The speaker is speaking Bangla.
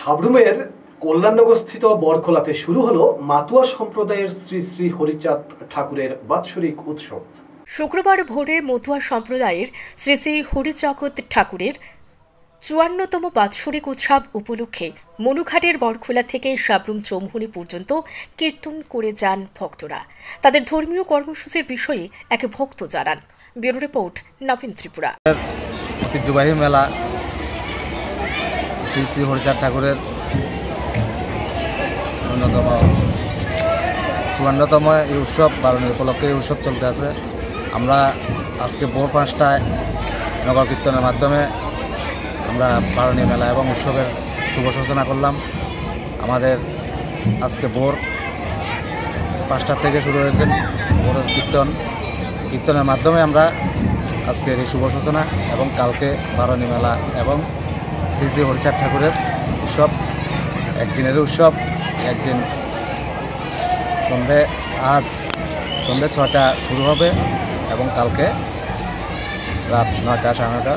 সাবরুমের কল্যাণনগরস্থিত বরখোলাতে শুরু হলো মাতুয়া সম্প্রদায়ের শ্রী শ্রী হরিচাঁদ ঠাকুরের বাৎসরিক উৎসব। শুক্রবার ভোরে মতুয়া সম্প্রদায়ের শ্রী শ্রী হরিচাঁদ ঠাকুরের ৫৪তম বাৎসরিক উৎসব উপলক্ষে মনুঘাটের বরখোলা থেকে সাবরুম চৌমুহনী পর্যন্ত কীর্তন করে যান ভক্তরা। তাদের ধর্মীয় কর্মসূচির বিষয়ে এক ভক্ত জানান। ব্যুরো রিপোর্ট, নবীন ত্রিপুরা। ঐতিহ্যবাহী মেলা শ্রী শ্রী হরিচাঁদ ঠাকুরের অন্যতম ৫৪তম এই উৎসব বারণী উপলক্ষে এই উৎসব চলতে আছে। আমরা আজকে ভোর ৫টায় নগর কীর্তনের মাধ্যমে আমরা বারণী মেলা এবং উৎসবের শুভ সূচনা করলাম। আমাদের আজকে ভোর ৫টা থেকে শুরু হয়েছে ভোর কীর্তনের মাধ্যমে আমরা আজকের এই শুভ সূচনা এবং কালকে বারণী মেলা এবং শ্রী শ্রী হরিচাঁদ ঠাকুরের উৎসব, একদিনের উৎসব। একদিন আজ সন্ধ্যে ৬টা শুরু হবে এবং কালকে রাত ৯টা ৯:৩০।